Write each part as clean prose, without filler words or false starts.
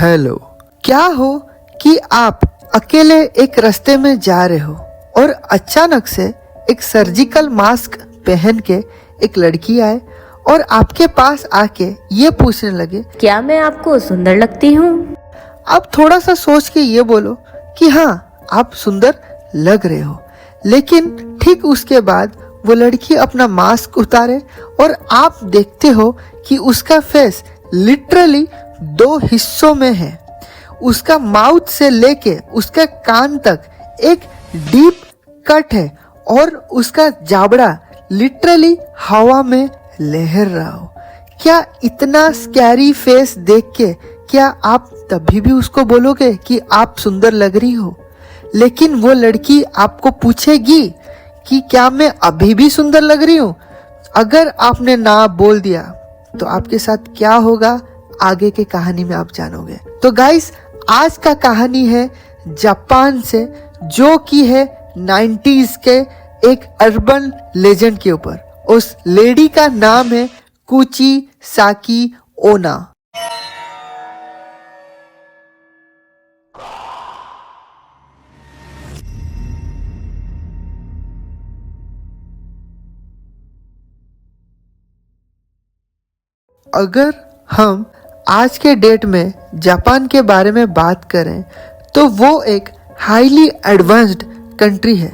Hello. क्या हो कि आप अकेले एक रास्ते में जा रहे हो और अचानक से एक सर्जिकल मास्क पहन के एक लड़की आए और आपके पास आके ये पूछने लगे, क्या मैं आपको सुंदर लगती हूँ? आप थोड़ा सा सोच के ये बोलो कि हाँ आप सुंदर लग रहे हो, लेकिन ठीक उसके बाद वो लड़की अपना मास्क उतारे और आप देखते हो कि उसका फेस लिटरली 2 हिस्सों में है। उसका माउथ से लेके उसके कान तक एक डीप कट है और उसका जाबड़ा लिटरली हवा में लहर रहा हो। क्या इतना स्कैरी फेस देख के क्या आप तभी भी उसको बोलोगे कि आप सुंदर लग रही हो? लेकिन वो लड़की आपको पूछेगी कि क्या मैं अभी भी सुंदर लग रही हूँ? अगर आपने ना बोल दिया तो आपके साथ क्या होगा आगे के कहानी में आप जानोगे। तो गाइस, आज का कहानी है जापान से, जो कि है 90s के एक अर्बन लेजेंड के ऊपर। उस लेडी का नाम है कुची साकी ओना। अगर हम आज के डेट में जापान के बारे में बात करें तो वो एक हाईली एडवांस्ड कंट्री है,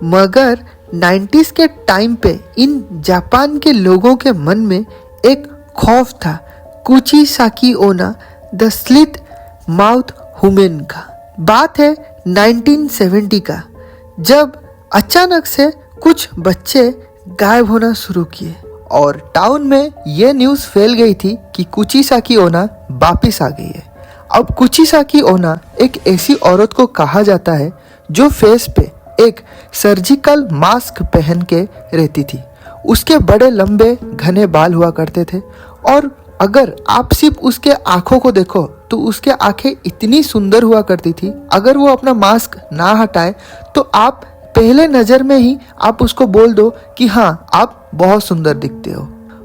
मगर 90s के टाइम पे इन जापान के लोगों के मन में एक खौफ था, कुची साकी ओना द स्लिट माउथ वुमेन का। बात है 1970 का, जब अचानक से कुछ बच्चे गायब होना शुरू किए और टाउन में ये न्यूज़ फैल गई थी कि कुची साकी ओना वापिस आ गई है। अब कुची साकी ओना एक ऐसी औरत को कहा जाता है जो फेस पे एक सर्जिकल मास्क पहन के रहती थी। उसके बड़े लंबे घने बाल हुआ करते थे और अगर आप सिर्फ उसके आंखों को देखो तो उसके आंखें इतनी सुंदर हुआ करती थी, अगर वो अपना मास्क ना हटाए तो आप पहले नज़र में ही आप उसको बोल दो कि हाँ आप बहुत सुंदर दिखते हो।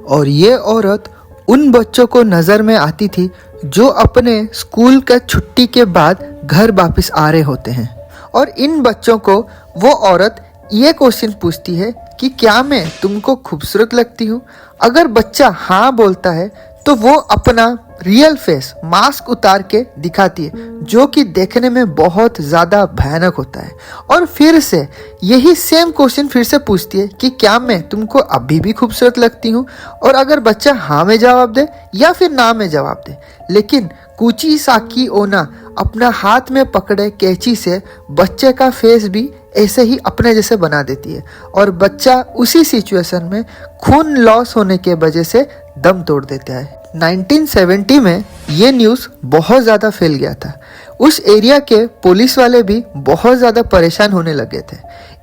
और ये औरत उन बच्चों को नज़र में आती थी जो अपने स्कूल का छुट्टी के बाद घर वापस आ रहे होते हैं, और इन बच्चों को वो औरत ये क्वेश्चन पूछती है कि क्या मैं तुमको खूबसूरत लगती हूँ? अगर बच्चा हाँ बोलता है तो वो अपना रियल फेस मास्क उतार के दिखाती है, जो कि देखने में बहुत ज़्यादा भयानक होता है। और फिर से यही सेम क्वेश्चन फिर से पूछती है कि क्या मैं तुमको अभी भी खूबसूरत लगती हूँ? और अगर बच्चा हाँ में जवाब दे या फिर ना में जवाब दे, लेकिन कुची साकी ओना अपना हाथ में पकड़े कैंची से बच्चे का फेस भी ऐसे ही अपने जैसे बना देती है और बच्चा उसी सिचुएशन में खून लॉस होने के वजह से दम तोड़ देता है। 1970 में ये न्यूज़ बहुत ज़्यादा फैल गया था। उस एरिया के पुलिस वाले भी बहुत ज़्यादा परेशान होने लगे थे।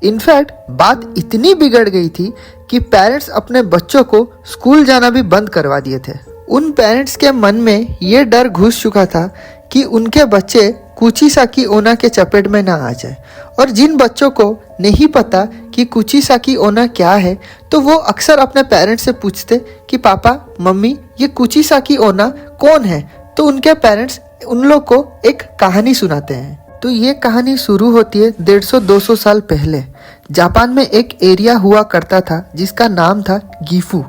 इनफैक्ट बात इतनी बिगड़ गई थी कि पेरेंट्स अपने बच्चों को स्कूल जाना भी बंद करवा दिए थे। उन पेरेंट्स के मन में ये डर घुस चुका था कि उनके बच्चे कुची साकी ओना के चपेट में ना आ जाए। और जिन बच्चों को नहीं पता कि कुची साकी ओना क्या है, तो वो अक्सर अपने पेरेंट्स से पूछते कि पापा मम्मी ये कुची साकी ओना कौन है? तो उनके पेरेंट्स उन लोग को एक कहानी सुनाते हैं। तो ये कहानी शुरू होती है 150-200 साल पहले। जापान में एक एरिया हुआ करता था जिसका नाम था गिफू।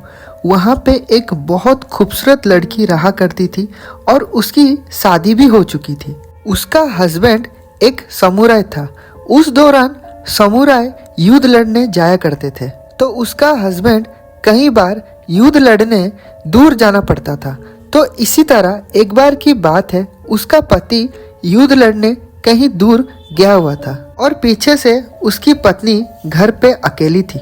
वहाँ पे एक बहुत खूबसूरत लड़की रहा करती थी और उसकी शादी भी हो चुकी थी। उसका हस्बैंड एक समुराई था। उस दौरान समुराई युद्ध लड़ने जाया करते थे, तो उसका हस्बैंड कई बार युद्ध लड़ने दूर जाना पड़ता था। तो इसी तरह एक बार की बात है, उसका पति युद्ध लड़ने कहीं दूर गया हुआ था और पीछे से उसकी पत्नी घर पे अकेली थी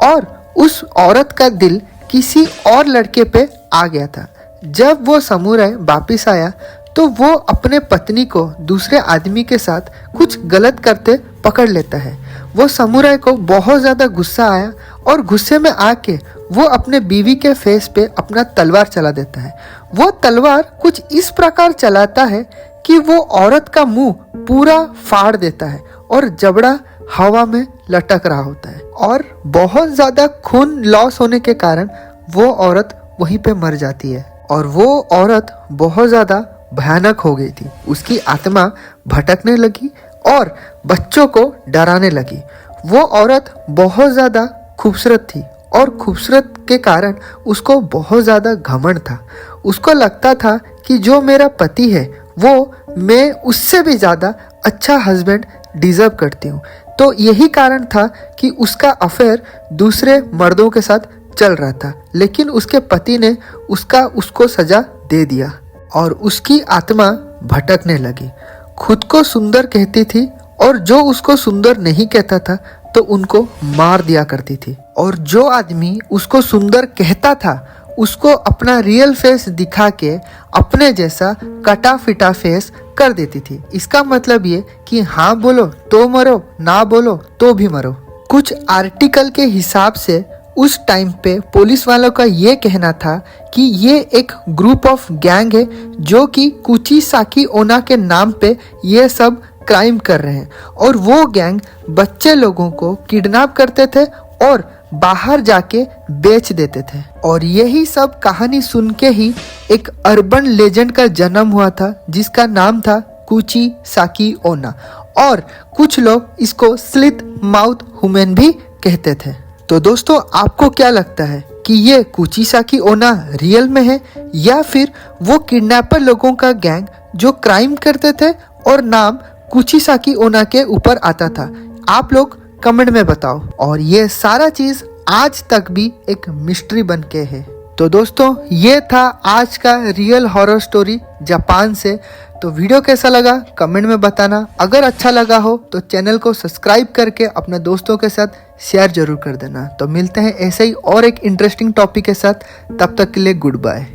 और उस औरत का दिल किसी और लड़के पे आ गया था। जब वो समुराई वापिस आया तो वो अपने पत्नी को दूसरे आदमी के साथ कुछ गलत करते पकड़ लेता है। वो समुराई को बहुत ज़्यादा गुस्सा आया और गुस्से में आके वो अपने बीवी के फेस पे अपना तलवार चला देता है। वो तलवार कुछ इस प्रकार चलाता है कि वो औरत का मुंह पूरा फाड़ देता है और जबड़ा हवा में लटक रहा होता है और बहुत ज़्यादा खून लॉस होने के कारण वो औरत वहीं पे मर जाती है। और वो औरत बहुत ज़्यादा भयानक हो गई थी। उसकी आत्मा भटकने लगी और बच्चों को डराने लगी। वो औरत बहुत ज़्यादा खूबसूरत थी और खूबसूरत के कारण उसको बहुत ज़्यादा घमंड था। उसको लगता था कि जो मेरा पति है वो मैं उससे भी ज़्यादा अच्छा हस्बैंड डिज़र्व करती हूँ। तो यही कारण था कि उसका अफेयर दूसरे मर्दों के साथ चल रहा था, लेकिन उसके पति ने उसको सज़ा दे दिया और उसकी आत्मा भटकने लगी। खुद को सुंदर कहती थी और जो उसको सुंदर नहीं कहता था तो उनको मार दिया करती थी। और जो आदमी उसको सुंदर कहता था उसको अपना रियल फेस दिखा के अपने जैसा कटा फिटा फेस कर देती थी। इसका मतलब ये कि हाँ बोलो तो मरो, ना बोलो तो भी मरो। कुछ आर्टिकल के हिसाब से उस टाइम पे पुलिस वालों का ये कहना था कि ये एक ग्रुप ऑफ गैंग है जो कि कुची साकी ओना के नाम पे ये सब क्राइम कर रहे हैं। और वो गैंग बच्चे लोगों को किडनैप करते थे और बाहर जाके बेच देते थे। और यही सब कहानी सुन के ही एक अर्बन लेजेंड का जन्म हुआ था जिसका नाम था कुची साकी ओना। और कुछ लोग इसको स्लिट माउथ वुमेन भी कहते थे। तो दोस्तों, आपको क्या लगता है कि ये कुची साकी ओना रियल में है या फिर वो किडनैपर लोगों का गैंग जो क्राइम करते थे और नाम कुची साकी ओना के ऊपर आता था? आप लोग कमेंट में बताओ। और ये सारा चीज आज तक भी एक मिस्ट्री बन के है। तो दोस्तों, ये था आज का रियल हॉरर स्टोरी जापान से। तो वीडियो कैसा लगा कमेंट में बताना। अगर अच्छा लगा हो तो चैनल को सब्सक्राइब करके अपने दोस्तों के साथ शेयर जरूर कर देना। तो मिलते हैं ऐसे ही और एक इंटरेस्टिंग टॉपिक के साथ। तब तक के लिए गुड बाय।